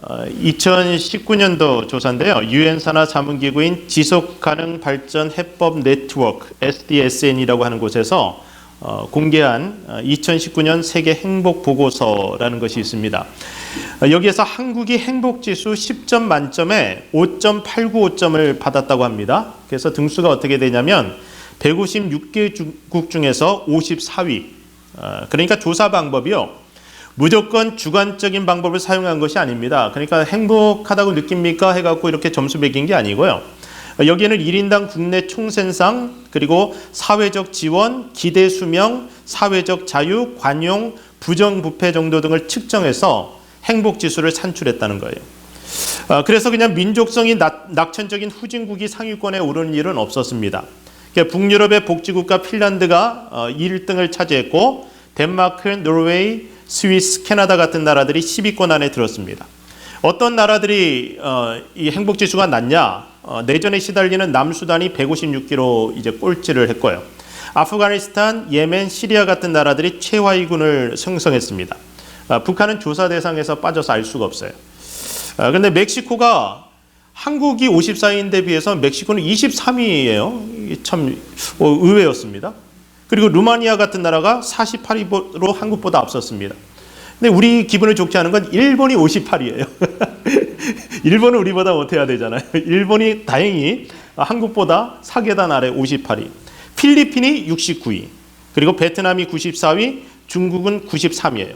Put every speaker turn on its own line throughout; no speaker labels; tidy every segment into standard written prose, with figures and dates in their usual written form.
2019년도 조사인데요. 유엔 산하 자문기구인 지속가능발전 해법 네트워크 SDSN이라고 하는 곳에서 공개한 2019년 세계 행복 보고서라는 것이 있습니다. 여기에서 한국이 행복지수 10점 만점에 5.895점을 받았다고 합니다. 그래서 등수가 어떻게 되냐면 156개국 중에서 54위. 그러니까 조사 방법이요. 무조건 주관적인 방법을 사용한 것이 아닙니다. 그러니까 행복하다고 느낍니까? 해갖고 이렇게 점수 매긴 게 아니고요. 여기에는 1인당 국내 총생산, 그리고 사회적 지원, 기대 수명, 사회적 자유, 관용, 부정부패 정도 등을 측정해서 행복지수를 산출했다는 거예요. 그래서 그냥 민족성이 낙천적인 후진국이 상위권에 오르는 일은 없었습니다. 북유럽의 복지국가 핀란드가 1등을 차지했고 덴마크, 노르웨이, 스위스, 캐나다 같은 나라들이 10위권 안에 들었습니다. 어떤 나라들이 이 행복지수가 낮냐? 내전에 시달리는 남수단이 156기로 이제 꼴찌를 했고요. 아프가니스탄, 예멘, 시리아 같은 나라들이 최하위군을 형성했습니다. 북한은 조사 대상에서 빠져서 알 수가 없어요. 그런데 멕시코가 한국이 54위인데 비해서 멕시코는 23위예요. 참 의외였습니다. 그리고 루마니아 같은 나라가 48위로 한국보다 앞섰습니다. 근데 우리 기분을 좋게 하는 건 일본이 58위예요. 일본은 우리보다 못해야 되잖아요. 일본이 다행히 한국보다 4계단 아래 58위. 필리핀이 69위. 그리고 베트남이 94위, 중국은 93위예요.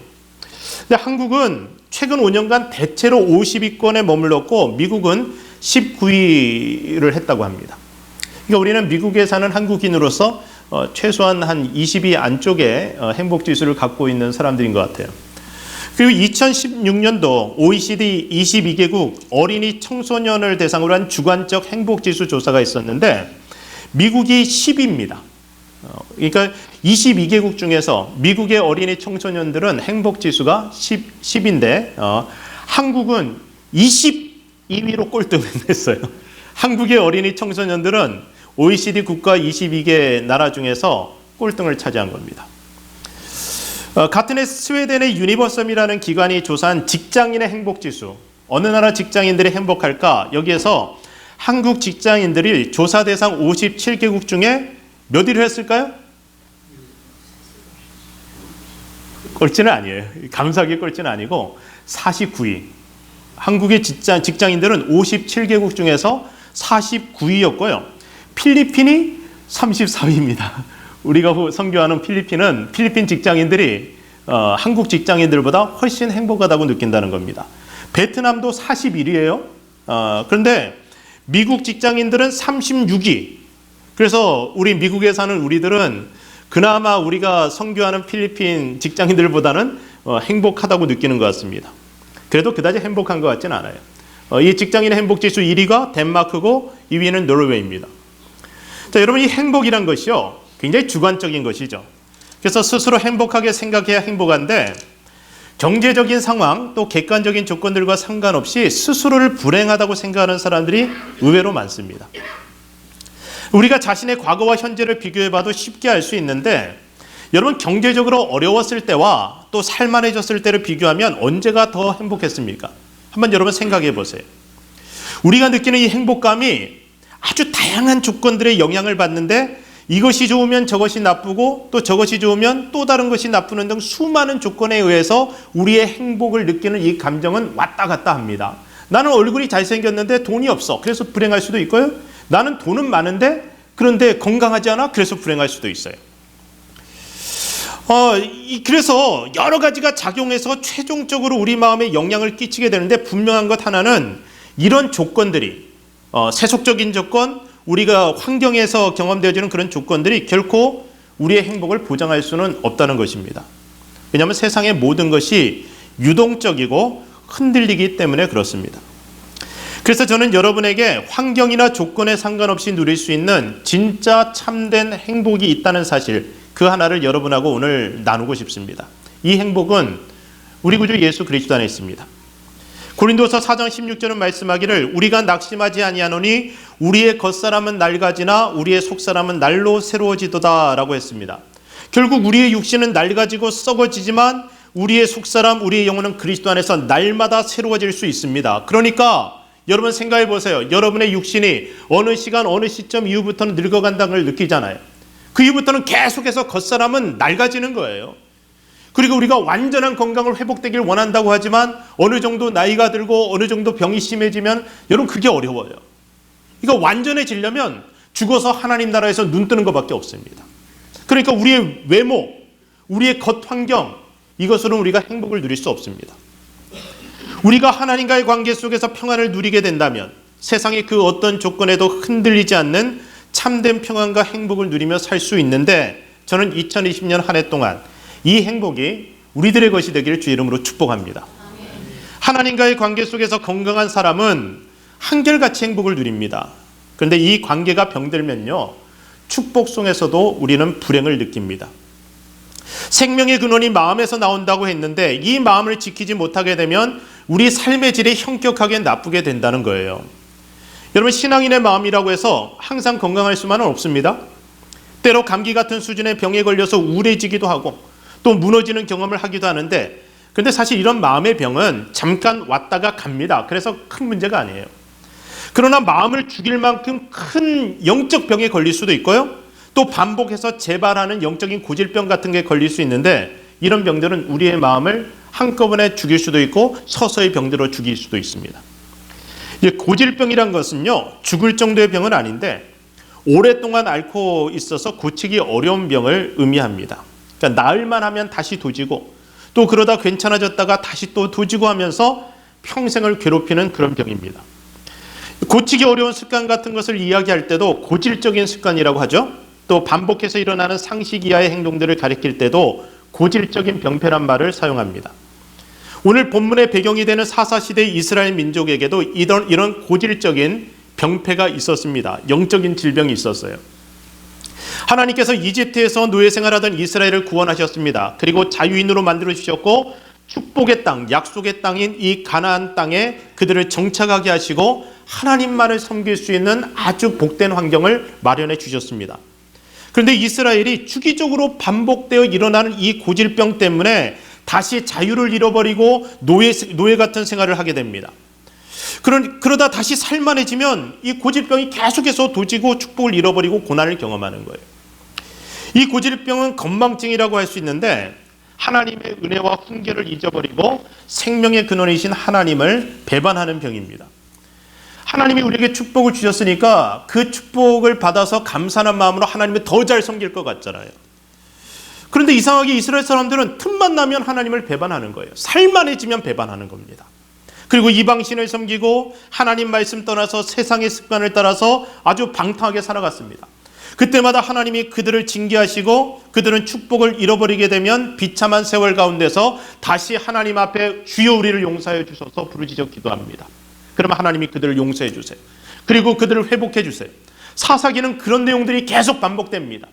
근데 한국은 최근 5년간 대체로 50위권에 머물렀고 미국은 19위를 했다고 합니다. 그러니까 우리는 미국에 사는 한국인으로서 최소한 한 20위 안쪽에 행복지수를 갖고 있는 사람들인 것 같아요. 그리고 2016년도 OECD 22개국 어린이 청소년을 대상으로 한 주관적 행복지수 조사가 있었는데 미국이 10위입니다. 그러니까 22개국 중에서 미국의 어린이 청소년들은 행복지수가 10인데 한국은 22위로 꼴등을 했어요. 한국의 어린이 청소년들은 OECD 국가 22개 나라 중에서 꼴등을 차지한 겁니다. 같은 해 스웨덴의 유니버섬이라는 기관이 조사한 직장인의 행복지수, 어느 나라 직장인들이 행복할까? 여기에서 한국 직장인들이 조사 대상 57개국 중에 몇 위를 했을까요? 꼴찌는 아니에요. 감사하게 꼴찌는 아니고 49위. 한국의 직장인들은 57개국 중에서 49위였고요. 필리핀이 34위입니다. 우리가 선교하는 필리핀 직장인들이 한국 직장인들보다 훨씬 행복하다고 느낀다는 겁니다. 베트남도 41위예요. 그런데 미국 직장인들은 36위. 그래서 우리 미국에 사는 우리들은 그나마 우리가 선교하는 필리핀 직장인들보다는 행복하다고 느끼는 것 같습니다. 그래도 그다지 행복한 것 같지는 않아요. 이 직장인의 행복지수 1위가 덴마크고 2위는 노르웨이입니다. 자, 여러분, 이 행복이란 것이요, 굉장히 주관적인 것이죠. 그래서 스스로 행복하게 생각해야 행복한데 경제적인 상황 또 객관적인 조건들과 상관없이 스스로를 불행하다고 생각하는 사람들이 의외로 많습니다. 우리가 자신의 과거와 현재를 비교해봐도 쉽게 알 수 있는데 여러분, 경제적으로 어려웠을 때와 또 살만해졌을 때를 비교하면 언제가 더 행복했습니까? 한번 여러분 생각해 보세요. 우리가 느끼는 이 행복감이 아주 다양한 조건들의 영향을 받는데 이것이 좋으면 저것이 나쁘고 또 저것이 좋으면 또 다른 것이 나쁘는 등 수많은 조건에 의해서 우리의 행복을 느끼는 이 감정은 왔다 갔다 합니다. 나는 얼굴이 잘생겼는데 돈이 없어. 그래서 불행할 수도 있고요. 나는 돈은 많은데 그런데 건강하지 않아. 그래서 불행할 수도 있어요. 그래서 여러 가지가 작용해서 최종적으로 우리 마음에 영향을 끼치게 되는데 분명한 것 하나는 이런 조건들이 세속적인 조건, 우리가 환경에서 경험되어지는 그런 조건들이 결코 우리의 행복을 보장할 수는 없다는 것입니다. 왜냐하면 세상의 모든 것이 유동적이고 흔들리기 때문에 그렇습니다. 그래서 저는 여러분에게 환경이나 조건에 상관없이 누릴 수 있는 진짜 참된 행복이 있다는 사실, 그 하나를 여러분하고 오늘 나누고 싶습니다. 이 행복은 우리 구주 예수 그리스도 안에 있습니다. 고린도서 4장 16절은 말씀하기를 우리가 낙심하지 아니하노니 우리의 겉사람은 낡아지나 우리의 속사람은 날로 새로워지도다 라고 했습니다. 결국 우리의 육신은 낡아지고 썩어지지만 우리의 속사람, 우리의 영혼은 그리스도 안에서 날마다 새로워질 수 있습니다. 그러니까 여러분 생각해 보세요. 여러분의 육신이 어느 시간 어느 시점 이후부터는 늙어간다는 걸 느끼잖아요. 그 이후부터는 계속해서 겉사람은 낡아지는 거예요. 그리고 우리가 완전한 건강을 회복되길 원한다고 하지만 어느 정도 나이가 들고 어느 정도 병이 심해지면 여러분 그게 어려워요. 이거 완전해지려면 죽어서 하나님 나라에서 눈 뜨는 것밖에 없습니다. 그러니까 우리의 외모, 우리의 겉 환경, 이것으로는 우리가 행복을 누릴 수 없습니다. 우리가 하나님과의 관계 속에서 평안을 누리게 된다면 세상의 그 어떤 조건에도 흔들리지 않는 참된 평안과 행복을 누리며 살 수 있는데, 저는 2020년 한 해 동안 이 행복이 우리들의 것이 되기를 주 이름으로 축복합니다. 하나님과의 관계 속에서 건강한 사람은 한결같이 행복을 누립니다. 그런데 이 관계가 병들면요, 축복 속에서도 우리는 불행을 느낍니다. 생명의 근원이 마음에서 나온다고 했는데 이 마음을 지키지 못하게 되면 우리 삶의 질이 현격하게 나쁘게 된다는 거예요. 여러분, 신앙인의 마음이라고 해서 항상 건강할 수만은 없습니다. 때로 감기 같은 수준의 병에 걸려서 우울해지기도 하고 또 무너지는 경험을 하기도 하는데, 그런데 사실 이런 마음의 병은 잠깐 왔다가 갑니다. 그래서 큰 문제가 아니에요. 그러나 마음을 죽일 만큼 큰 영적 병에 걸릴 수도 있고요, 또 반복해서 재발하는 영적인 고질병 같은 게 걸릴 수 있는데, 이런 병들은 우리의 마음을 한꺼번에 죽일 수도 있고 서서히 병들어 죽일 수도 있습니다. 고질병이란 것은요, 죽을 정도의 병은 아닌데 오랫동안 앓고 있어서 고치기 어려운 병을 의미합니다. 그러니까 나을만 하면 다시 도지고 또 그러다 괜찮아졌다가 다시 또 도지고 하면서 평생을 괴롭히는 그런 병입니다. 고치기 어려운 습관 같은 것을 이야기할 때도 고질적인 습관이라고 하죠. 또 반복해서 일어나는 상식 이하의 행동들을 가리킬 때도 고질적인 병폐란 말을 사용합니다. 오늘 본문의 배경이 되는 사사시대의 이스라엘 민족에게도 이런 고질적인 병폐가 있었습니다. 영적인 질병이 있었어요. 하나님께서 이집트에서 노예 생활하던 이스라엘을 구원하셨습니다. 그리고 자유인으로 만들어 주셨고 축복의 땅, 약속의 땅인 이 가나안 땅에 그들을 정착하게 하시고 하나님만을 섬길 수 있는 아주 복된 환경을 마련해 주셨습니다. 그런데 이스라엘이 주기적으로 반복되어 일어나는 이 고질병 때문에 다시 자유를 잃어버리고 노예 같은 생활을 하게 됩니다. 그러다 다시 살만해지면 이 고질병이 계속해서 도지고 축복을 잃어버리고 고난을 경험하는 거예요. 이 고질병은 건망증이라고 할 수 있는데, 하나님의 은혜와 훈계를 잊어버리고 생명의 근원이신 하나님을 배반하는 병입니다. 하나님이 우리에게 축복을 주셨으니까 그 축복을 받아서 감사하는 마음으로 하나님을 더 잘 섬길 것 같잖아요. 그런데 이상하게 이스라엘 사람들은 틈만 나면 하나님을 배반하는 거예요. 살만해지면 배반하는 겁니다. 그리고 이방신을 섬기고 하나님 말씀 떠나서 세상의 습관을 따라서 아주 방탕하게 살아갔습니다. 그때마다 하나님이 그들을 징계하시고 그들은 축복을 잃어버리게 되면 비참한 세월 가운데서 다시 하나님 앞에 주여 우리를 용서해 주셔서 부르짖어 기도합니다. 그러면 하나님이 그들을 용서해 주세요. 그리고 그들을 회복해 주세요. 사사기는 그런 내용들이 계속 반복됩니다.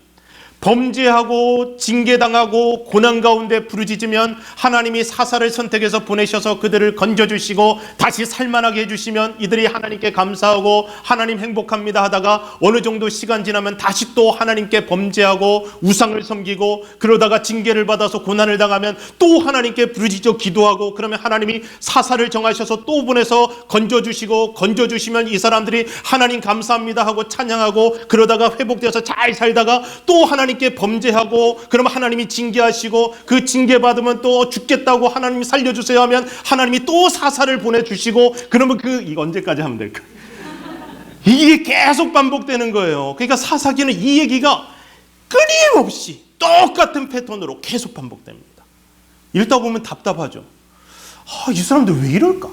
범죄하고 징계당하고 고난 가운데 부르짖으면 하나님이 사사를 선택해서 보내셔서 그들을 건져주시고 다시 살만하게 해주시면 이들이 하나님께 감사하고 하나님 행복합니다 하다가 어느 정도 시간 지나면 다시 또 하나님께 범죄하고 우상을 섬기고 그러다가 징계를 받아서 고난을 당하면 또 하나님께 부르짖어 기도하고, 그러면 하나님이 사사를 정하셔서 또 보내서 건져주시고 건져주시면 이 사람들이 하나님 감사합니다 하고 찬양하고 그러다가 회복되어서 잘 살다가 또 하나님께 범죄하고 그러면 하나님이 징계하시고 그 징계받으면 또 죽겠다고 하나님이 살려주세요 하면 하나님이 또 사사를 보내주시고, 그러면 이거 언제까지 하면 될까? 이게 계속 반복되는 거예요. 그러니까 사사기는 이 얘기가 끊임없이 똑같은 패턴으로 계속 반복됩니다. 읽다 보면 답답하죠. 이 사람들 왜 이럴까?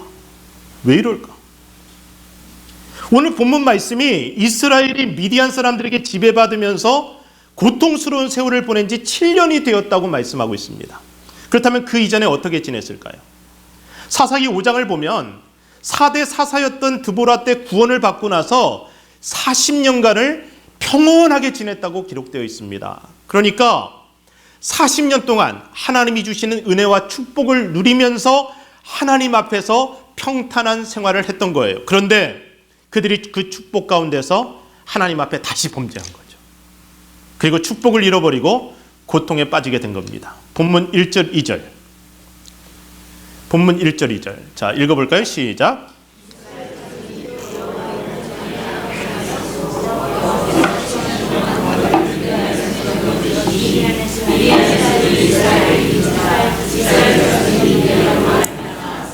왜 이럴까? 오늘 본문 말씀이 이스라엘이 미디안 사람들에게 지배받으면서 고통스러운 세월을 보낸 지 7년이 되었다고 말씀하고 있습니다. 그렇다면 그 이전에 어떻게 지냈을까요? 사사기 5장을 보면 4대 사사였던 드보라 때 구원을 받고 나서 40년간을 평온하게 지냈다고 기록되어 있습니다. 그러니까 40년 동안 하나님이 주시는 은혜와 축복을 누리면서 하나님 앞에서 평탄한 생활을 했던 거예요. 그런데 그들이 그 축복 가운데서 하나님 앞에 다시 범죄한 거예요. 그리고 축복을 잃어버리고 고통에 빠지게 된 겁니다. 본문 1절 2절 본문 1절 2절. 자, 읽어볼까요? 시작.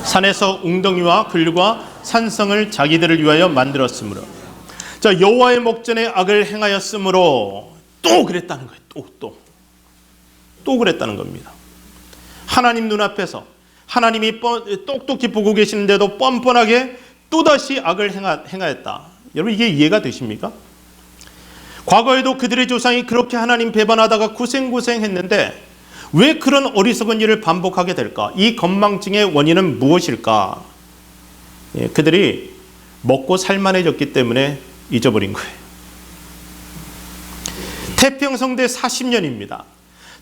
산에서 웅덩이와 글과 산성을 자기들을 위하여 만들었으므로. 자, 여호와의 목전에 악을 행하였으므로 또 그랬다는 거예요. 또 그랬다는 겁니다. 하나님 눈앞에서 하나님이 똑똑히 보고 계시는데도 뻔뻔하게 또다시 악을 행하였다. 여러분, 이게 이해가 되십니까? 과거에도 그들의 조상이 그렇게 하나님 배반하다가 고생했는데 왜 그런 어리석은 일을 반복하게 될까? 이 건망증의 원인은 무엇일까? 그들이 먹고 살만해졌기 때문에 잊어버린 거예요. 태평성대 40년입니다.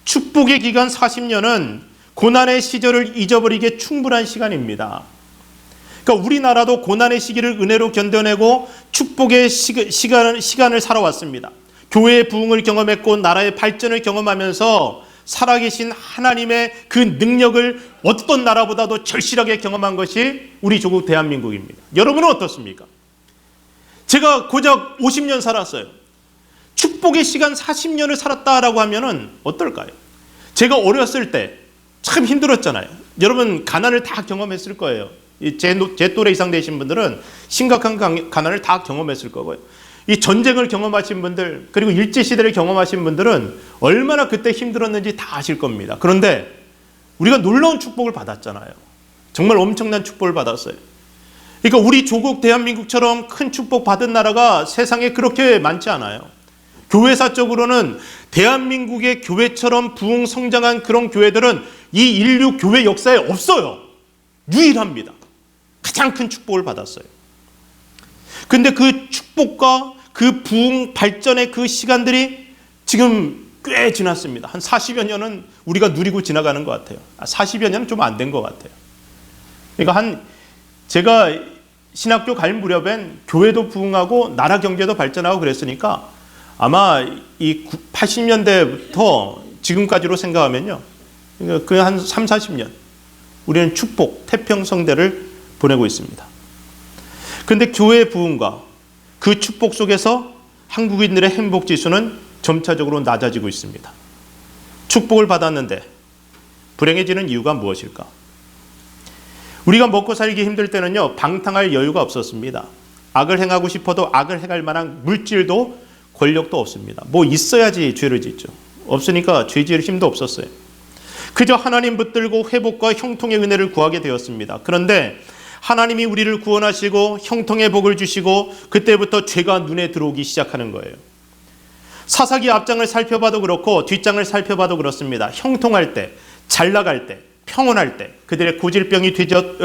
축복의 기간 40년은 고난의 시절을 잊어버리기에 충분한 시간입니다. 그러니까 우리나라도 고난의 시기를 은혜로 견뎌내고 축복의 시간을 살아왔습니다. 교회의 부흥을 경험했고 나라의 발전을 경험하면서 살아계신 하나님의 그 능력을 어떤 나라보다도 절실하게 경험한 것이 우리 조국 대한민국입니다. 여러분은 어떻습니까? 제가 고작 50년 살았어요. 축복의 시간 40년을 살았다라고 하면은 어떨까요? 제가 어렸을 때 참 힘들었잖아요. 여러분 가난을 다 경험했을 거예요. 제 또래 이상 되신 분들은 심각한 가난을 다 경험했을 거고요. 이 전쟁을 경험하신 분들, 그리고 일제시대를 경험하신 분들은 얼마나 그때 힘들었는지 다 아실 겁니다. 그런데 우리가 놀라운 축복을 받았잖아요. 정말 엄청난 축복을 받았어요. 그러니까 우리 조국 대한민국처럼 큰 축복 받은 나라가 세상에 그렇게 많지 않아요. 교회사적으로는 대한민국의 교회처럼 부흥 성장한 그런 교회들은 이 인류 교회 역사에 없어요. 유일합니다. 가장 큰 축복을 받았어요. 근데 그 축복과 그 부흥 발전의 그 시간들이 지금 꽤 지났습니다. 한 40여 년은 우리가 누리고 지나가는 것 같아요. 40여 년은 좀 안 된 것 같아요. 그러니까 제가 신학교 갈 무렵엔 교회도 부흥하고 나라 경제도 발전하고 그랬으니까 아마 이 80년대부터 지금까지로 생각하면요. 그 한 3, 40년 우리는 축복, 태평성대를 보내고 있습니다. 그런데 교회의 부흥과 그 축복 속에서 한국인들의 행복지수는 점차적으로 낮아지고 있습니다. 축복을 받았는데 불행해지는 이유가 무엇일까? 우리가 먹고 살기 힘들 때는요, 방탕할 여유가 없었습니다. 악을 행하고 싶어도 악을 행할 만한 물질도 권력도 없습니다. 뭐 있어야지 죄를 짓죠. 없으니까 죄 지을 힘도 없었어요. 그저 하나님 붙들고 회복과 형통의 은혜를 구하게 되었습니다. 그런데 하나님이 우리를 구원하시고 형통의 복을 주시고 그때부터 죄가 눈에 들어오기 시작하는 거예요. 사사기 앞장을 살펴봐도 그렇고 뒷장을 살펴봐도 그렇습니다. 형통할 때, 잘 나갈 때, 평온할 때 그들의 고질병이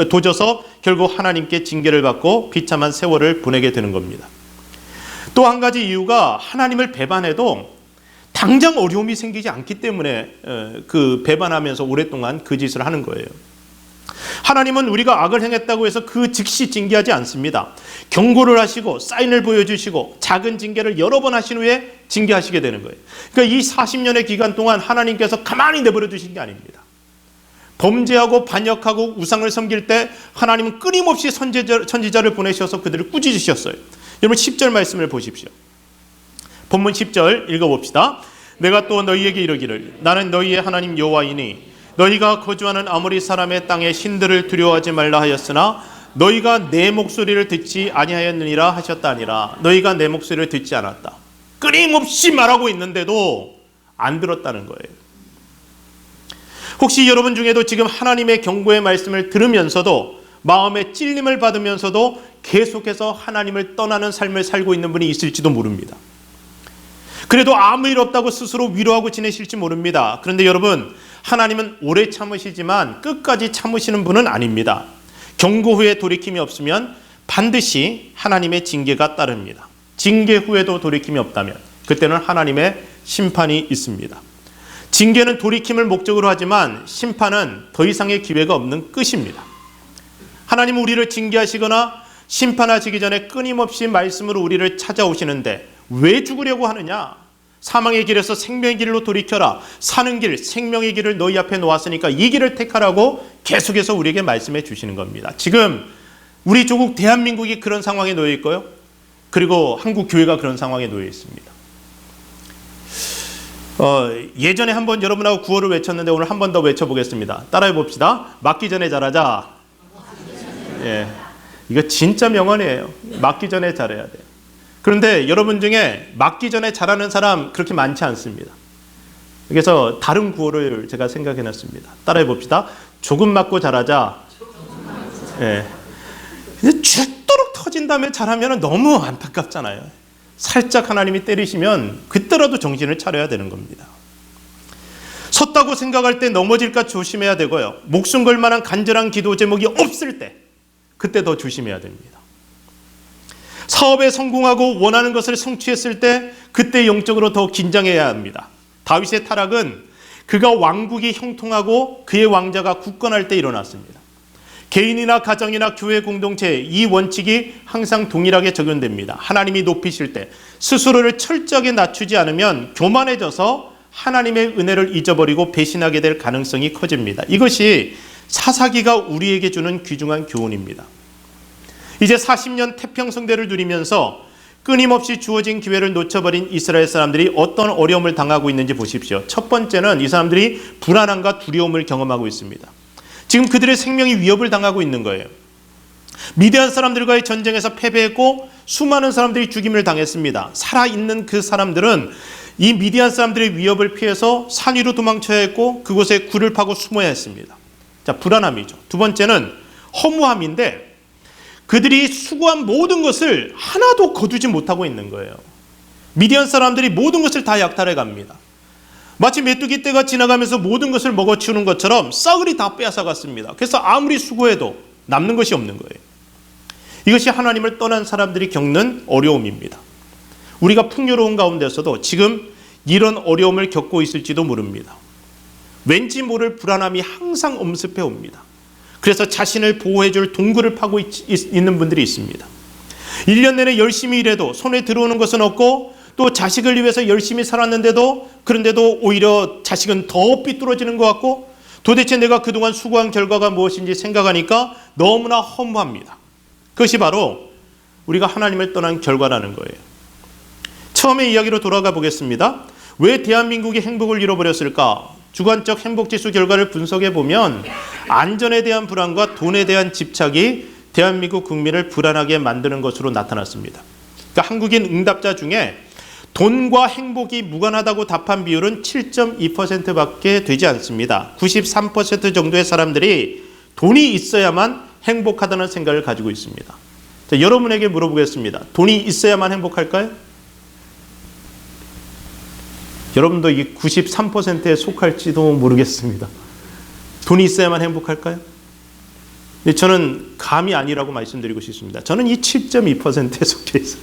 도져서 결국 하나님께 징계를 받고 비참한 세월을 보내게 되는 겁니다. 또 한 가지 이유가 하나님을 배반해도 당장 어려움이 생기지 않기 때문에 그 배반하면서 오랫동안 그 짓을 하는 거예요. 하나님은 우리가 악을 행했다고 해서 그 즉시 징계하지 않습니다. 경고를 하시고 사인을 보여주시고 작은 징계를 여러 번 하신 후에 징계하시게 되는 거예요. 그러니까 이 40년의 기간 동안 하나님께서 가만히 내버려 두신 게 아닙니다. 범죄하고 반역하고 우상을 섬길 때 하나님은 끊임없이 선지자를 보내셔서 그들을 꾸짖으셨어요. 여러분 10절 말씀을 보십시오. 본문 10절 읽어봅시다. 내가 또 너희에게 이르기를 나는 너희의 하나님 여호와이니 너희가 거주하는 아모리 사람의 땅의 신들을 두려워하지 말라 하였으나 너희가 내 목소리를 듣지 아니하였느니라 하셨다니라. 너희가 내 목소리를 듣지 않았다. 끊임없이 말하고 있는데도 안 들었다는 거예요. 혹시 여러분 중에도 지금 하나님의 경고의 말씀을 들으면서도 마음에 찔림을 받으면서도 계속해서 하나님을 떠나는 삶을 살고 있는 분이 있을지도 모릅니다. 그래도 아무 일 없다고 스스로 위로하고 지내실지 모릅니다. 그런데 여러분, 하나님은 오래 참으시지만 끝까지 참으시는 분은 아닙니다. 경고 후에 돌이킴이 없으면 반드시 하나님의 징계가 따릅니다. 징계 후에도 돌이킴이 없다면 그때는 하나님의 심판이 있습니다. 징계는 돌이킴을 목적으로 하지만 심판은 더 이상의 기회가 없는 끝입니다. 하나님은 우리를 징계하시거나 심판하시기 전에 끊임없이 말씀으로 우리를 찾아오시는데 왜 죽으려고 하느냐? 사망의 길에서 생명의 길로 돌이켜라. 사는 길, 생명의 길을 너희 앞에 놓았으니까 이 길을 택하라고 계속해서 우리에게 말씀해 주시는 겁니다. 지금 우리 조국 대한민국이 그런 상황에 놓여 있고요. 그리고 한국 교회가 그런 상황에 놓여 있습니다. 예전에 한번 여러분하고 구호를 외쳤는데 오늘 한 번 더 외쳐보겠습니다. 따라해 봅시다. 맞기 전에 잘하자. 예, 이거 진짜 명언이에요. 맞기 전에 잘해야 돼요. 그런데 여러분 중에 맞기 전에 잘하는 사람 그렇게 많지 않습니다. 그래서 다른 구호를 제가 생각해놨습니다. 따라해 봅시다. 조금 맞고 잘하자. 예. 근데 죽도록 터진 다음에 잘하면 너무 안타깝잖아요. 살짝 하나님이 때리시면 그때라도 정신을 차려야 되는 겁니다. 섰다고 생각할 때 넘어질까 조심해야 되고요. 목숨 걸 만한 간절한 기도 제목이 없을 때 그때 더 조심해야 됩니다. 사업에 성공하고 원하는 것을 성취했을 때 그때 영적으로 더 긴장해야 합니다. 다윗의 타락은 그가 왕국이 형통하고 그의 왕자가 굳건할 때 일어났습니다. 개인이나 가정이나 교회 공동체 이 원칙이 항상 동일하게 적용됩니다. 하나님이 높이실 때 스스로를 철저하게 낮추지 않으면 교만해져서 하나님의 은혜를 잊어버리고 배신하게 될 가능성이 커집니다. 이것이 사사기가 우리에게 주는 귀중한 교훈입니다. 이제 40년 태평성대를 누리면서 끊임없이 주어진 기회를 놓쳐버린 이스라엘 사람들이 어떤 어려움을 당하고 있는지 보십시오. 첫 번째는 이 사람들이 불안함과 두려움을 경험하고 있습니다. 지금 그들의 생명이 위협을 당하고 있는 거예요. 미디안 사람들과의 전쟁에서 패배했고 수많은 사람들이 죽임을 당했습니다. 살아있는 그 사람들은 이 미디안 사람들의 위협을 피해서 산 위로 도망쳐야 했고 그곳에 굴을 파고 숨어야 했습니다. 자, 불안함이죠. 두 번째는 허무함인데 그들이 수고한 모든 것을 하나도 거두지 못하고 있는 거예요. 미디안 사람들이 모든 것을 다 약탈해 갑니다. 마치 메뚜기 떼가 지나가면서 모든 것을 먹어치우는 것처럼 싸그리 다 빼앗아갔습니다. 그래서 아무리 수고해도 남는 것이 없는 거예요. 이것이 하나님을 떠난 사람들이 겪는 어려움입니다. 우리가 풍요로운 가운데서도 지금 이런 어려움을 겪고 있을지도 모릅니다. 왠지 모를 불안함이 항상 엄습해 옵니다. 그래서 자신을 보호해줄 동굴을 파고 있는 분들이 있습니다. 1년 내내 열심히 일해도 손에 들어오는 것은 없고 또 자식을 위해서 열심히 살았는데도 그런데도 오히려 자식은 더 삐뚤어지는 것 같고 도대체 내가 그동안 수고한 결과가 무엇인지 생각하니까 너무나 허무합니다. 그것이 바로 우리가 하나님을 떠난 결과라는 거예요. 처음에 이야기로 돌아가 보겠습니다. 왜 대한민국이 행복을 잃어버렸을까? 주관적 행복지수 결과를 분석해 보면 안전에 대한 불안과 돈에 대한 집착이 대한민국 국민을 불안하게 만드는 것으로 나타났습니다. 그러니까 한국인 응답자 중에 돈과 행복이 무관하다고 답한 비율은 7.2%밖에 되지 않습니다. 93% 정도의 사람들이 돈이 있어야만 행복하다는 생각을 가지고 있습니다. 자, 여러분에게 물어보겠습니다. 돈이 있어야만 행복할까요? 여러분도 이 93%에 속할지도 모르겠습니다. 돈이 있어야만 행복할까요? 저는 감이 아니라고 말씀드리고 싶습니다. 저는 이 7.2%에 속해 있어요.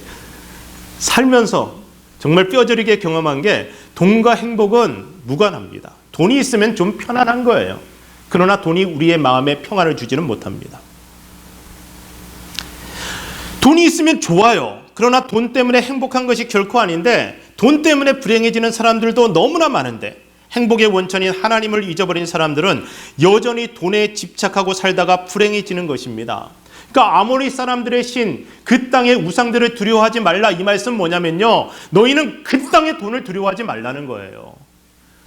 살면서 정말 뼈저리게 경험한 게 돈과 행복은 무관합니다. 돈이 있으면 좀 편안한 거예요. 그러나 돈이 우리의 마음에 평안을 주지는 못합니다. 돈이 있으면 좋아요. 그러나 돈 때문에 행복한 것이 결코 아닌데 돈 때문에 불행해지는 사람들도 너무나 많은데 행복의 원천인 하나님을 잊어버린 사람들은 여전히 돈에 집착하고 살다가 불행해지는 것입니다. 그러니까 아모리 사람들의 신, 그 땅의 우상들을 두려워하지 말라 이 말씀 뭐냐면요. 너희는 그 땅의 돈을 두려워하지 말라는 거예요.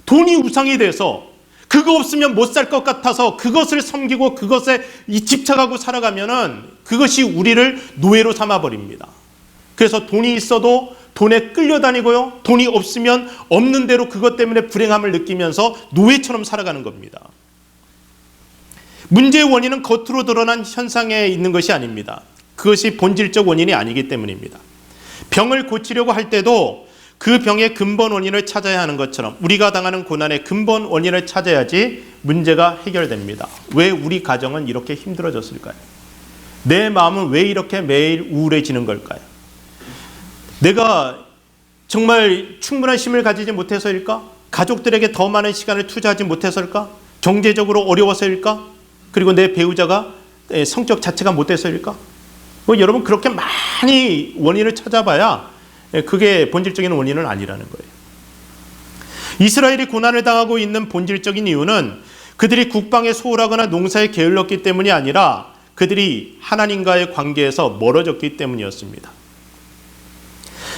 돈이 우상이 돼서 그거 없으면 못 살 것 같아서 그것을 섬기고 그것에 집착하고 살아가면은 그것이 우리를 노예로 삼아버립니다. 그래서 돈이 있어도 돈에 끌려다니고요. 돈이 없으면 없는 대로 그것 때문에 불행함을 느끼면서 노예처럼 살아가는 겁니다. 문제의 원인은 겉으로 드러난 현상에 있는 것이 아닙니다. 그것이 본질적 원인이 아니기 때문입니다. 병을 고치려고 할 때도 그 병의 근본 원인을 찾아야 하는 것처럼 우리가 당하는 고난의 근본 원인을 찾아야지 문제가 해결됩니다. 왜 우리 가정은 이렇게 힘들어졌을까요? 내 마음은 왜 이렇게 매일 우울해지는 걸까요? 내가 정말 충분한 힘을 가지지 못해서일까? 가족들에게 더 많은 시간을 투자하지 못해서일까? 경제적으로 어려워서일까? 그리고 내 배우자가 성격 자체가 못돼서일까? 여러분 그렇게 많이 원인을 찾아봐야 그게 본질적인 원인은 아니라는 거예요. 이스라엘이 고난을 당하고 있는 본질적인 이유는 그들이 국방에 소홀하거나 농사에 게을렀기 때문이 아니라 그들이 하나님과의 관계에서 멀어졌기 때문이었습니다.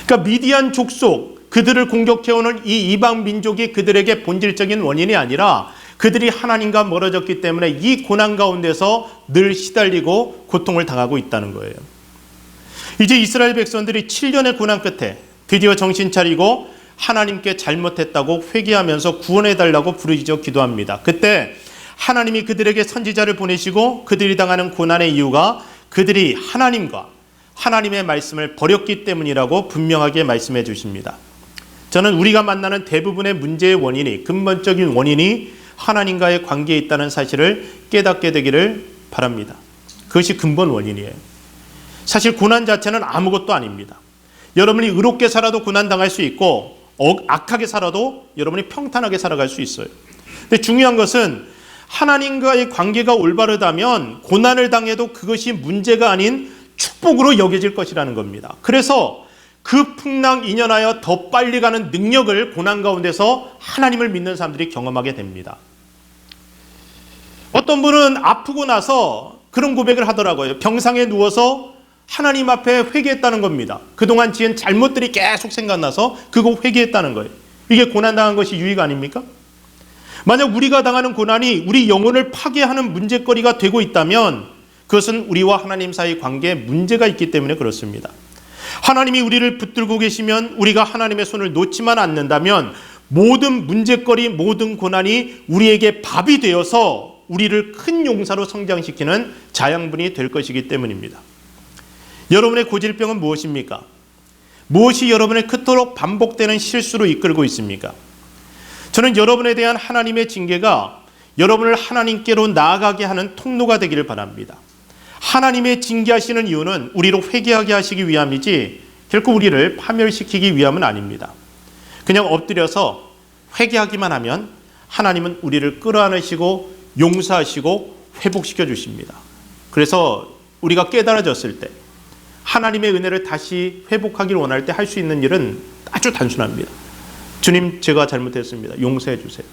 그러니까 미디안 족속, 그들을 공격해오는 이 이방 민족이 그들에게 본질적인 원인이 아니라 그들이 하나님과 멀어졌기 때문에 이 고난 가운데서 늘 시달리고 고통을 당하고 있다는 거예요. 이제 이스라엘 백성들이 7년의 고난 끝에 드디어 정신 차리고 하나님께 잘못했다고 회개하면서 구원해달라고 부르짖어 기도합니다. 그때 하나님이 그들에게 선지자를 보내시고 그들이 당하는 고난의 이유가 그들이 하나님과 하나님의 말씀을 버렸기 때문이라고 분명하게 말씀해 주십니다. 저는 우리가 만나는 대부분의 문제의 원인이, 근본적인 원인이 하나님과의 관계에 있다는 사실을 깨닫게 되기를 바랍니다. 그것이 근본 원인이에요. 사실 고난 자체는 아무것도 아닙니다. 여러분이 의롭게 살아도 고난당할 수 있고 악하게 살아도 여러분이 평탄하게 살아갈 수 있어요. 근데 중요한 것은 하나님과의 관계가 올바르다면 고난을 당해도 그것이 문제가 아닌 축복으로 여겨질 것이라는 겁니다. 그래서 그 풍랑 인연하여 더 빨리 가는 능력을 고난 가운데서 하나님을 믿는 사람들이 경험하게 됩니다. 어떤 분은 아프고 나서 그런 고백을 하더라고요. 병상에 누워서 하나님 앞에 회개했다는 겁니다. 그동안 지은 잘못들이 계속 생각나서 그거 회개했다는 거예요. 이게 고난당한 것이 유의가 아닙니까? 만약 우리가 당하는 고난이 우리 영혼을 파괴하는 문제거리가 되고 있다면 그것은 우리와 하나님 사이 관계에 문제가 있기 때문에 그렇습니다. 하나님이 우리를 붙들고 계시면 우리가 하나님의 손을 놓지만 않는다면 모든 문제거리, 모든 고난이 우리에게 밥이 되어서 우리를 큰 용사로 성장시키는 자양분이 될 것이기 때문입니다. 여러분의 고질병은 무엇입니까? 무엇이 여러분을 그토록 반복되는 실수로 이끌고 있습니까? 저는 여러분에 대한 하나님의 징계가 여러분을 하나님께로 나아가게 하는 통로가 되기를 바랍니다. 하나님의 징계하시는 이유는 우리로 회개하게 하시기 위함이지 결코 우리를 파멸시키기 위함은 아닙니다. 그냥 엎드려서 회개하기만 하면 하나님은 우리를 끌어안으시고 용서하시고 회복시켜 주십니다. 그래서 우리가 깨달아졌을 때 하나님의 은혜를 다시 회복하기를 원할 때 할 수 있는 일은 아주 단순합니다. 주님, 제가 잘못했습니다. 용서해 주세요.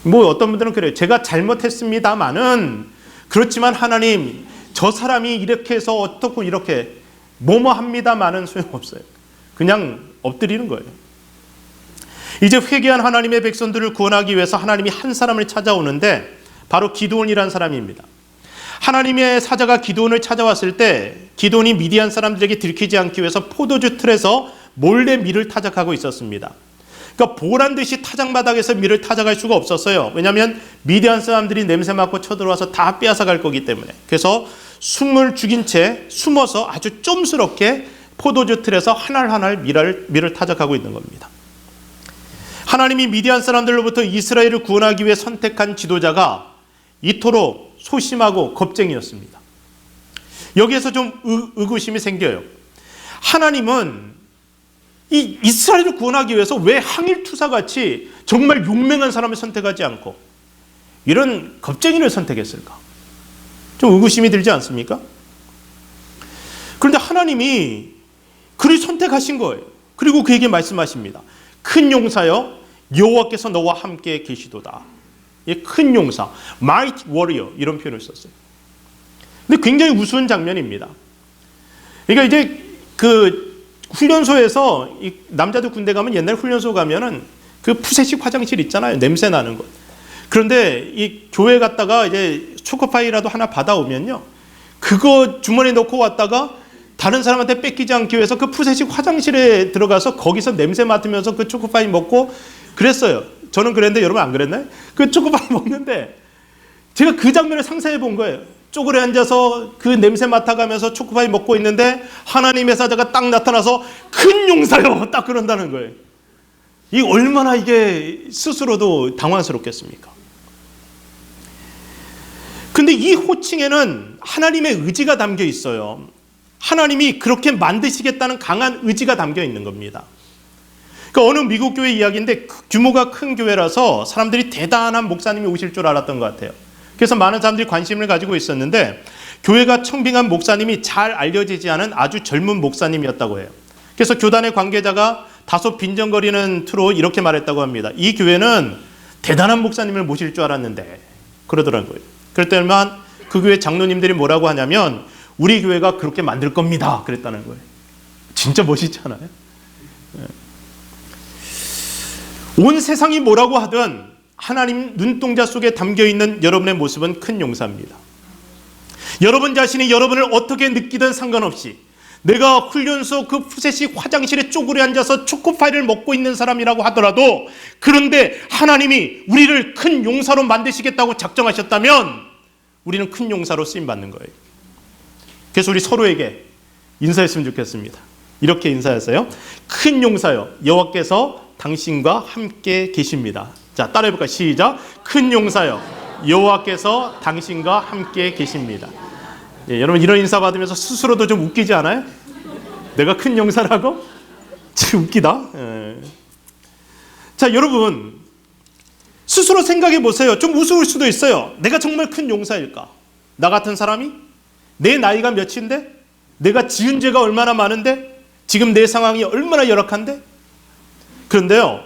뭐 어떤 분들은 그래요. 제가 잘못했습니다마는 그렇지만 하나님, 저 사람이 이렇게 해서 어떻고 이렇게 뭐뭐 합니다마는 소용없어요. 그냥 엎드리는 거예요. 이제 회개한 하나님의 백성들을 구원하기 위해서 하나님이 한 사람을 찾아오는데 바로 기드온이라는 사람입니다. 하나님의 사자가 기드온을 찾아왔을 때 기드온이 미디안 사람들에게 들키지 않기 위해서 포도주 틀에서 몰래 밀을 타작하고 있었습니다. 그러니까 보란 듯이 타작마당에서 밀을 타작할 수가 없었어요. 왜냐하면 미디안 사람들이 냄새 맡고 쳐들어와서 다 빼앗아갈 거기 때문에. 그래서 숨을 죽인 채 숨어서 아주 쫌스럽게 포도주 틀에서 하나하나 밀을 타작하고 있는 겁니다. 하나님이 미디안 사람들로부터 이스라엘을 구원하기 위해 선택한 지도자가 이토록 소심하고 겁쟁이였습니다. 여기에서 좀 의구심이 생겨요. 하나님은 이 이스라엘을 구원하기 위해서 왜 항일투사같이 정말 용맹한 사람을 선택하지 않고 이런 겁쟁이를 선택했을까? 좀 의구심이 들지 않습니까? 그런데 하나님이 그를 선택하신 거예요. 그리고 그에게 말씀하십니다. 큰 용사여, 여호와께서 너와 함께 계시도다. 큰 용사, might warrior 이런 표현을 썼어요. 근데 굉장히 우스운 장면입니다. 그러니까 이제 그 훈련소에서 이 남자들 군대 가면 옛날 훈련소 가면은 그 푸세식 화장실 있잖아요. 냄새 나는 것. 그런데 이 교회 갔다가 이제 초코파이라도 하나 받아오면요, 그거 주머니에 넣고 왔다가 다른 사람한테 뺏기지 않기 위해서 그 푸세식 화장실에 들어가서 거기서 냄새 맡으면서 그 초코파이 먹고 그랬어요. 저는 그랬는데 여러분 안 그랬나요? 그 초코파이 먹는데 제가 그 장면을 상상해 본 거예요. 쪼그려 앉아서 그 냄새 맡아가면서 초코파이 먹고 있는데 하나님의 사자가 딱 나타나서 큰 용사요 딱 그런다는 거예요. 이 얼마나 이게 스스로도 당황스럽겠습니까? 근데 이 호칭에는 하나님의 의지가 담겨 있어요. 하나님이 그렇게 만드시겠다는 강한 의지가 담겨 있는 겁니다. 그러니까 어느 미국 교회 이야기인데 규모가 큰 교회라서 사람들이 대단한 목사님이 오실 줄 알았던 것 같아요. 그래서 많은 사람들이 관심을 가지고 있었는데 교회가 청빙한 목사님이 잘 알려지지 않은 아주 젊은 목사님이었다고 해요. 그래서 교단의 관계자가 다소 빈정거리는 투로 이렇게 말했다고 합니다. 이 교회는 대단한 목사님을 모실 줄 알았는데 그러더라고요. 그럴 때만 그 교회 장로님들이 뭐라고 하냐면 우리 교회가 그렇게 만들 겁니다 그랬다는 거예요. 진짜 멋있잖아요. 온 세상이 뭐라고 하든 하나님 눈동자 속에 담겨있는 여러분의 모습은 큰 용사입니다. 여러분 자신이 여러분을 어떻게 느끼든 상관없이 내가 훈련소 그 푸셋식 화장실에 쪼그려 앉아서 초코파이를 먹고 있는 사람이라고 하더라도 그런데 하나님이 우리를 큰 용사로 만드시겠다고 작정하셨다면 우리는 큰 용사로 쓰임받는 거예요. 그래서 우리 서로에게 인사했으면 좋겠습니다. 이렇게 인사하세요. 큰 용사여 여호와께서 당신과 함께 계십니다. 자, 따라해볼까요? 시작. 큰 용사여 여호와께서 당신과 함께 계십니다. 예, 여러분 이런 인사 받으면서 스스로도 좀 웃기지 않아요? 내가 큰 용사라고? 참 웃기다. 예. 자, 여러분 스스로 생각해 보세요. 좀 우스울 수도 있어요. 내가 정말 큰 용사일까? 나 같은 사람이? 내 나이가 몇인데? 내가 지은 죄가 얼마나 많은데? 지금 내 상황이 얼마나 열악한데? 그런데요,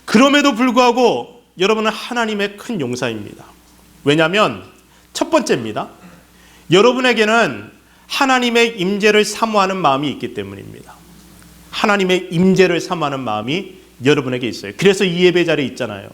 그럼에도 불구하고 여러분은 하나님의 큰 용사입니다. 왜냐하면 첫 번째입니다. 여러분에게는 하나님의 임재를 사모하는 마음이 있기 때문입니다. 하나님의 임재를 사모하는 마음이 여러분에게 있어요. 그래서 이 예배 자리에 있잖아요.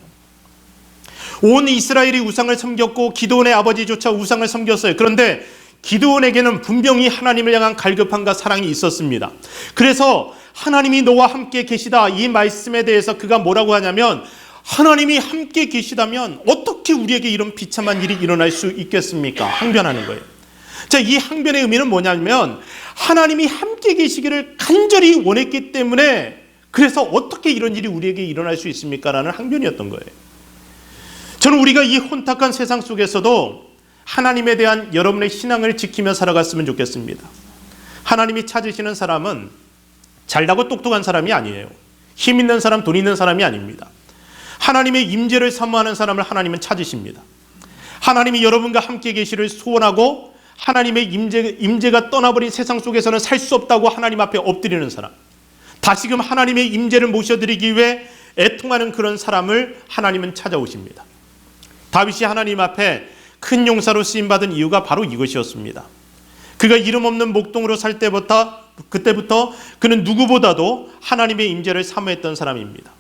온 이스라엘이 우상을 섬겼고 기드온의 아버지조차 우상을 섬겼어요. 그런데 기드온에게는 분명히 하나님을 향한 갈급함과 사랑이 있었습니다. 그래서 하나님이 너와 함께 계시다 이 말씀에 대해서 그가 뭐라고 하냐면 하나님이 함께 계시다면 어떻게 우리에게 이런 비참한 일이 일어날 수 있겠습니까? 항변하는 거예요. 자, 이 항변의 의미는 뭐냐면 하나님이 함께 계시기를 간절히 원했기 때문에 그래서 어떻게 이런 일이 우리에게 일어날 수 있습니까? 라는 항변이었던 거예요. 저는 우리가 이 혼탁한 세상 속에서도 하나님에 대한 여러분의 신앙을 지키며 살아갔으면 좋겠습니다. 하나님이 찾으시는 사람은 잘나고 똑똑한 사람이 아니에요. 힘 있는 사람, 돈 있는 사람이 아닙니다. 하나님의 임재를 사모하는 사람을 하나님은 찾으십니다. 하나님이 여러분과 함께 계시를 소원하고 하나님의 임재가 떠나버린 세상 속에서는 살 수 없다고 하나님 앞에 엎드리는 사람, 다시금 하나님의 임재를 모셔드리기 위해 애통하는 그런 사람을 하나님은 찾아오십니다. 다윗이 하나님 앞에 큰 용사로 쓰임받은 이유가 바로 이것이었습니다. 그가 이름 없는 목동으로 살 그때부터 그는 누구보다도 하나님의 임재를 사모했던 사람입니다.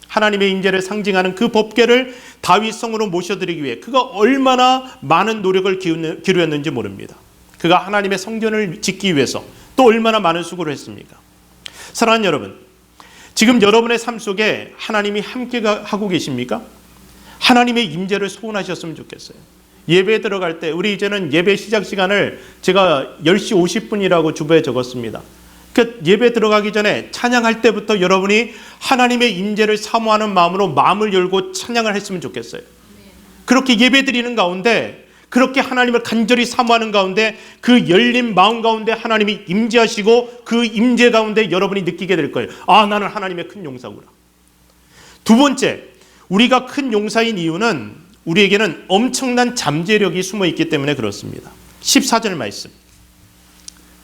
하나님의 임재를 상징하는 그 법궤를 다윗 성으로 모셔드리기 위해 그가 얼마나 많은 노력을 기울였는지 모릅니다. 그가 하나님의 성전을 짓기 위해서 또 얼마나 많은 수고를 했습니까? 사랑하는 여러분, 지금 여러분의 삶 속에 하나님이 함께 하고 계십니까? 하나님의 임재를 소원하셨으면 좋겠어요. 예배에 들어갈 때 우리 이제는 예배 시작 시간을 제가 10시 50분이라고 주보에 적었습니다. 그 예배 들어가기 전에 찬양할 때부터 여러분이 하나님의 임재를 사모하는 마음으로 마음을 열고 찬양을 했으면 좋겠어요. 그렇게 예배 드리는 가운데 그렇게 하나님을 간절히 사모하는 가운데 그 열린 마음 가운데 하나님이 임재하시고 그 임재 가운데 여러분이 느끼게 될 거예요. 아, 나는 하나님의 큰 용사구나. 두 번째, 우리가 큰 용사인 이유는 우리에게는 엄청난 잠재력이 숨어 있기 때문에 그렇습니다. 14절 말씀.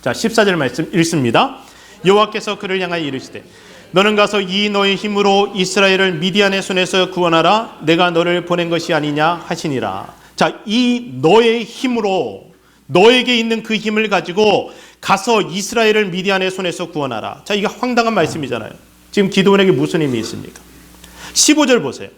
자, 14절 말씀 읽습니다. 여호와께서 그를 향하여 이르시되 너는 가서 이 너의 힘으로 이스라엘을 미디안의 손에서 구원하라. 내가 너를 보낸 것이 아니냐 하시니라. 자, 이 너의 힘으로 너에게 있는 그 힘을 가지고 가서 이스라엘을 미디안의 손에서 구원하라. 자, 이게 황당한 말씀이잖아요. 지금 기드온에게 무슨 힘이 있습니까? 15절 보세요.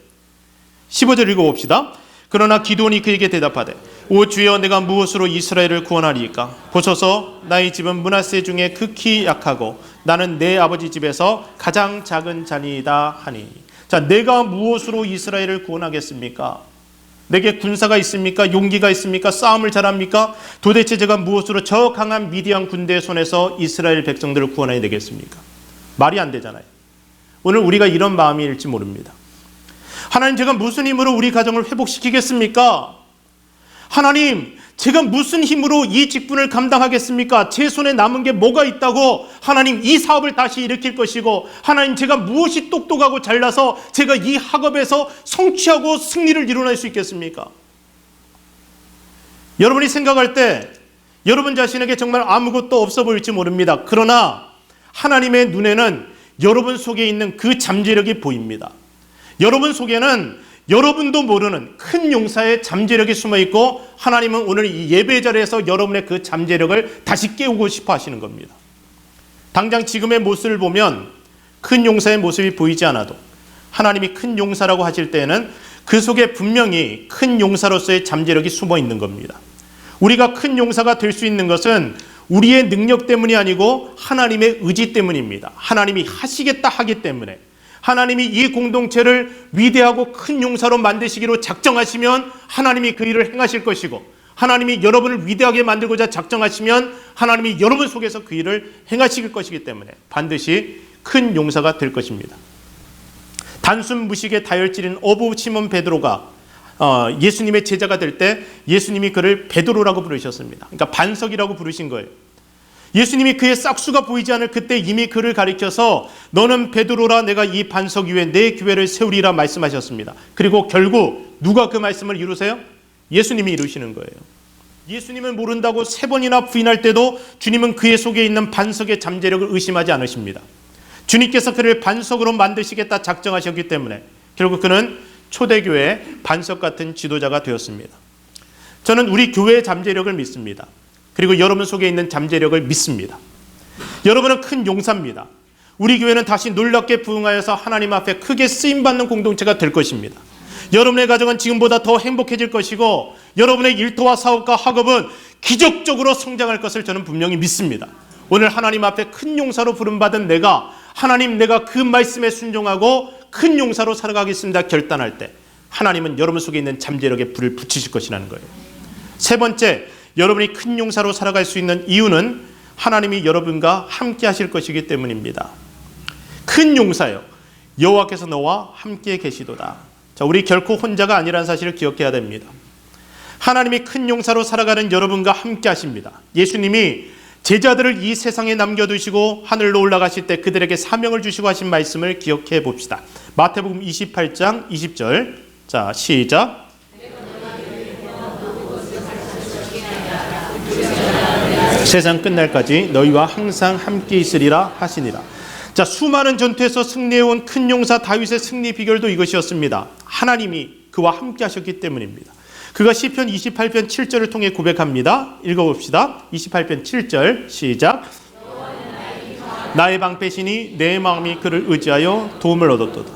15절 읽어봅시다. 그러나 기드온이 그에게 대답하되 오 주여 내가 무엇으로 이스라엘을 구원하리이까? 보소서 나의 집은 므낫세 중에 극히 약하고 나는 내 아버지 집에서 가장 작은 자니이다 하니. 자, 내가 무엇으로 이스라엘을 구원하겠습니까? 내게 군사가 있습니까? 용기가 있습니까? 싸움을 잘합니까? 도대체 제가 무엇으로 저 강한 미디안 군대의 손에서 이스라엘 백성들을 구원해야 되겠습니까? 말이 안 되잖아요. 오늘 우리가 이런 마음일지 모릅니다. 하나님, 제가 무슨 힘으로 우리 가정을 회복시키겠습니까? 하나님, 제가 무슨 힘으로 이 직분을 감당하겠습니까? 제 손에 남은 게 뭐가 있다고 하나님 이 사업을 다시 일으킬 것이고, 하나님 제가 무엇이 똑똑하고 잘나서 제가 이 학업에서 성취하고 승리를 이뤄낼 수 있겠습니까? 여러분이 생각할 때 여러분 자신에게 정말 아무것도 없어 보일지 모릅니다. 그러나 하나님의 눈에는 여러분 속에 있는 그 잠재력이 보입니다. 여러분 속에는 여러분도 모르는 큰 용사의 잠재력이 숨어 있고 하나님은 오늘 이 예배 자리에서 여러분의 그 잠재력을 다시 깨우고 싶어 하시는 겁니다. 당장 지금의 모습을 보면 큰 용사의 모습이 보이지 않아도 하나님이 큰 용사라고 하실 때에는 그 속에 분명히 큰 용사로서의 잠재력이 숨어 있는 겁니다. 우리가 큰 용사가 될 수 있는 것은 우리의 능력 때문이 아니고 하나님의 의지 때문입니다. 하나님이 하시겠다 하기 때문에, 하나님이 이 공동체를 위대하고 큰 용사로 만드시기로 작정하시면 하나님이 그 일을 행하실 것이고, 하나님이 여러분을 위대하게 만들고자 작정하시면 하나님이 여러분 속에서 그 일을 행하실 것이기 때문에 반드시 큰 용사가 될 것입니다. 단순 무식의 다혈질인 어부 시몬 베드로가 예수님의 제자가 될 때 예수님이 그를 베드로라고 부르셨습니다. 그러니까 반석이라고 부르신 거예요. 예수님이 그의 싹수가 보이지 않을 그때 이미 그를 가리켜서 너는 베드로라, 내가 이 반석 위에 내 교회를 세우리라 말씀하셨습니다. 그리고 결국 누가 그 말씀을 이루세요? 예수님이 이루시는 거예요. 예수님을 모른다고 3번이나 부인할 때도 주님은 그의 속에 있는 반석의 잠재력을 의심하지 않으십니다. 주님께서 그를 반석으로 만드시겠다 작정하셨기 때문에 결국 그는 초대교회의 반석 같은 지도자가 되었습니다. 저는 우리 교회의 잠재력을 믿습니다. 그리고 여러분 속에 있는 잠재력을 믿습니다. 여러분은 큰 용사입니다. 우리 교회는 다시 놀랍게 부흥하여서 하나님 앞에 크게 쓰임받는 공동체가 될 것입니다. 여러분의 가정은 지금보다 더 행복해질 것이고 여러분의 일터와 사업과 학업은 기적적으로 성장할 것을 저는 분명히 믿습니다. 오늘 하나님 앞에 큰 용사로 부름받은 내가, 하나님 내가 그 말씀에 순종하고 큰 용사로 살아가겠습니다 결단할 때 하나님은 여러분 속에 있는 잠재력에 불을 붙이실 것이라는 거예요. 3번째, 여러분이 큰 용사로 살아갈 수 있는 이유는 하나님이 여러분과 함께 하실 것이기 때문입니다. 큰 용사요, 여호와께서 너와 함께 계시도다. 자, 우리 결코 혼자가 아니라는 사실을 기억해야 됩니다. 하나님이 큰 용사로 살아가는 여러분과 함께 하십니다. 예수님이 제자들을 이 세상에 남겨두시고 하늘로 올라가실 때 그들에게 사명을 주시고 하신 말씀을 기억해 봅시다. 마태복음 28장 20절. 자, 시작. 세상 끝날까지 너희와 항상 함께 있으리라 하시니라. 자, 수많은 전투에서 승리해온 큰 용사 다윗의 승리 비결도 이것이었습니다. 하나님이 그와 함께 하셨기 때문입니다. 그가 시편 28편 7절을 통해 고백합니다. 읽어봅시다. 28편 7절 시작. 나의 방패시니 내 마음이 그를 의지하여 도움을 얻었도다.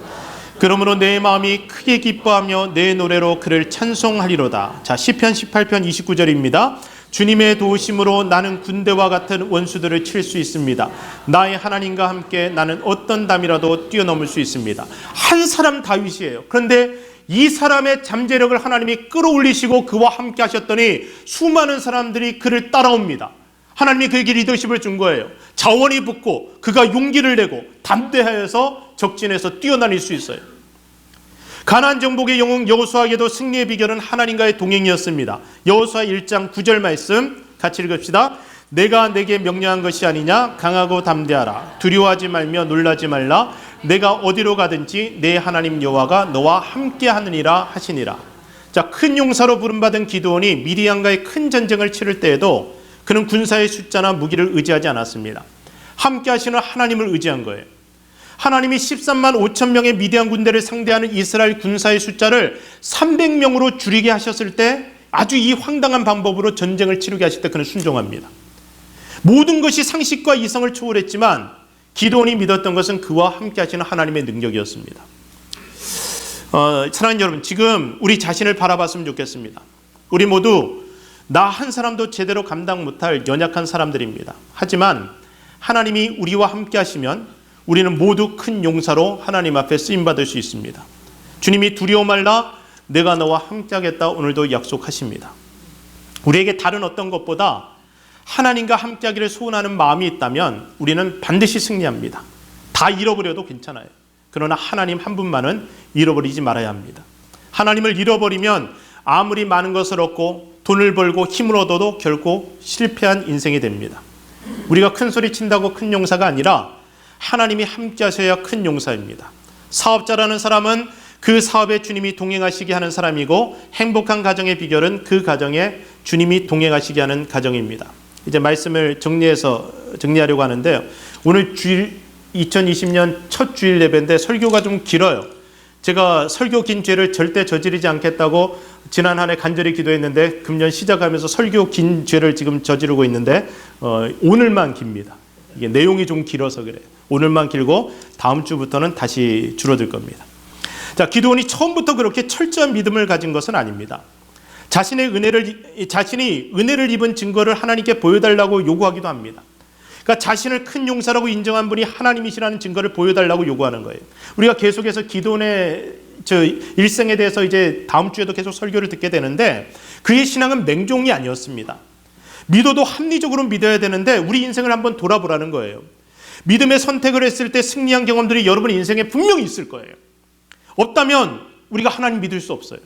그러므로 내 마음이 크게 기뻐하며 내 노래로 그를 찬송하리로다. 자, 시편 18편 29절입니다. 주님의 도우심으로 나는 군대와 같은 원수들을 칠 수 있습니다. 나의 하나님과 함께 나는 어떤 담이라도 뛰어넘을 수 있습니다. 한 사람 다윗이에요. 그런데 이 사람의 잠재력을 하나님이 끌어올리시고 그와 함께 하셨더니 수많은 사람들이 그를 따라옵니다. 하나님이 그에게 리더십을 준 거예요. 자원이 붙고 그가 용기를 내고 담대하여서 적진에서 뛰어다닐 수 있어요. 가나안 정복의 영웅 여호수아에게도 승리의 비결은 하나님과의 동행이었습니다. 여호수아 1장 9절 말씀 같이 읽읍시다. 내가 내게 명령한 것이 아니냐? 강하고 담대하라. 두려워하지 말며 놀라지 말라. 내가 어디로 가든지 내 하나님 여호와가 너와 함께 하느니라 하시니라. 자, 큰 용사로 부름받은 기드온이 미디안과의 큰 전쟁을 치를 때에도 그는 군사의 숫자나 무기를 의지하지 않았습니다. 함께 하시는 하나님을 의지한 거예요. 하나님이 13만 5천 명의 미디안 군대를 상대하는 이스라엘 군사의 숫자를 300명으로 줄이게 하셨을 때 아주 이 황당한 방법으로 전쟁을 치르게 하실 때 그는 순종합니다. 모든 것이 상식과 이성을 초월했지만 기드온이 믿었던 것은 그와 함께 하시는 하나님의 능력이었습니다. 사랑하는 여러분, 지금 우리 자신을 바라봤으면 좋겠습니다. 우리 모두 나 한 사람도 제대로 감당 못할 연약한 사람들입니다. 하지만 하나님이 우리와 함께 하시면 우리는 모두 큰 용사로 하나님 앞에 쓰임받을 수 있습니다. 주님이 두려워 말라, 내가 너와 함께 하겠다 오늘도 약속하십니다. 우리에게 다른 어떤 것보다 하나님과 함께 하기를 소원하는 마음이 있다면 우리는 반드시 승리합니다. 다 잃어버려도 괜찮아요. 그러나 하나님 한 분만은 잃어버리지 말아야 합니다. 하나님을 잃어버리면 아무리 많은 것을 얻고 돈을 벌고 힘을 얻어도 결코 실패한 인생이 됩니다. 우리가 큰 소리 친다고 큰 용사가 아니라 하나님이 함께 하셔야 큰 용사입니다. 사업자라는 사람은 그 사업에 주님이 동행하시게 하는 사람이고 행복한 가정의 비결은 그 가정에 주님이 동행하시게 하는 가정입니다. 이제 말씀을 정리하려고 하는데요. 오늘 주일 2020년 첫 주일 예배인데 설교가 좀 길어요. 제가 설교 긴 죄를 절대 저지르지 않겠다고 지난 한 해 간절히 기도했는데 금년 시작하면서 설교 긴 죄를 지금 저지르고 있는데 오늘만 깁니다. 이게 내용이 좀 길어서 그래요. 오늘만 길고 다음 주부터는 다시 줄어들 겁니다. 자, 기드온이 처음부터 그렇게 철저한 믿음을 가진 것은 아닙니다. 자신이 은혜를 입은 증거를 하나님께 보여달라고 요구하기도 합니다. 그러니까 자신을 큰 용사라고 인정한 분이 하나님이시라는 증거를 보여달라고 요구하는 거예요. 우리가 계속해서 기드온의 일생에 대해서 이제 다음 주에도 계속 설교를 듣게 되는데 그의 신앙은 맹종이 아니었습니다. 믿어도 합리적으로 믿어야 되는데 우리 인생을 한번 돌아보라는 거예요. 믿음의 선택을 했을 때 승리한 경험들이 여러분 인생에 분명히 있을 거예요. 없다면 우리가 하나님 믿을 수 없어요.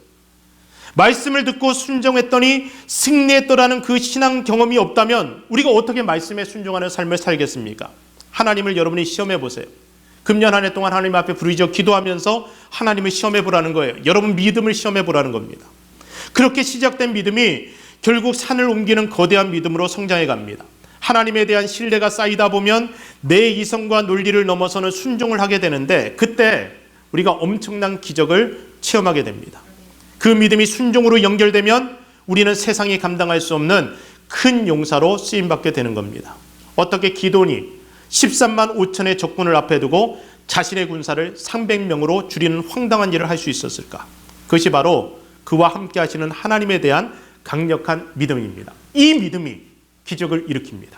말씀을 듣고 순종했더니 승리했더라는 그 신앙 경험이 없다면 우리가 어떻게 말씀에 순종하는 삶을 살겠습니까? 하나님을 여러분이 시험해 보세요. 금년 한 해 동안 하나님 앞에 부르짖어 기도하면서 하나님을 시험해 보라는 거예요. 여러분 믿음을 시험해 보라는 겁니다. 그렇게 시작된 믿음이 결국 산을 옮기는 거대한 믿음으로 성장해 갑니다. 하나님에 대한 신뢰가 쌓이다 보면 내 이성과 논리를 넘어서는 순종을 하게 되는데 그때 우리가 엄청난 기적을 체험하게 됩니다. 그 믿음이 순종으로 연결되면 우리는 세상이 감당할 수 없는 큰 용사로 쓰임받게 되는 겁니다. 어떻게 기드온이 13만 5천의 적군을 앞에 두고 자신의 군사를 300명으로 줄이는 황당한 일을 할 수 있었을까? 그것이 바로 그와 함께 하시는 하나님에 대한 강력한 믿음입니다. 이 믿음이 기적을 일으킵니다.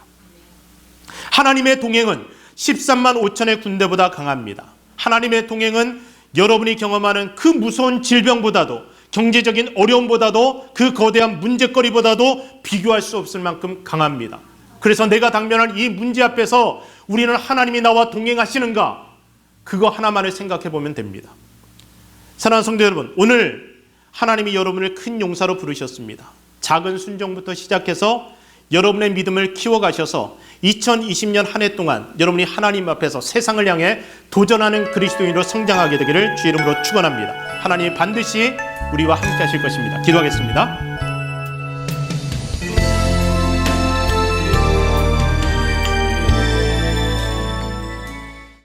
하나님의 동행은 13만 5천의 군대보다 강합니다. 하나님의 동행은 여러분이 경험하는 그 무서운 질병보다도 경제적인 어려움보다도 그 거대한 문제거리보다도 비교할 수 없을 만큼 강합니다. 그래서 내가 당면한 이 문제 앞에서 우리는 하나님이 나와 동행하시는가? 그거 하나만을 생각해 보면 됩니다. 사랑하는 성도 여러분, 오늘 하나님이 여러분을 큰 용사로 부르셨습니다. 작은 순종부터 시작해서 여러분의 믿음을 키워가셔서 2020년 한 해 동안 여러분이 하나님 앞에서 세상을 향해 도전하는 그리스도인으로 성장하게 되기를 주 이름으로 축원합니다. 하나님이 반드시 우리와 함께 하실 것입니다. 기도하겠습니다.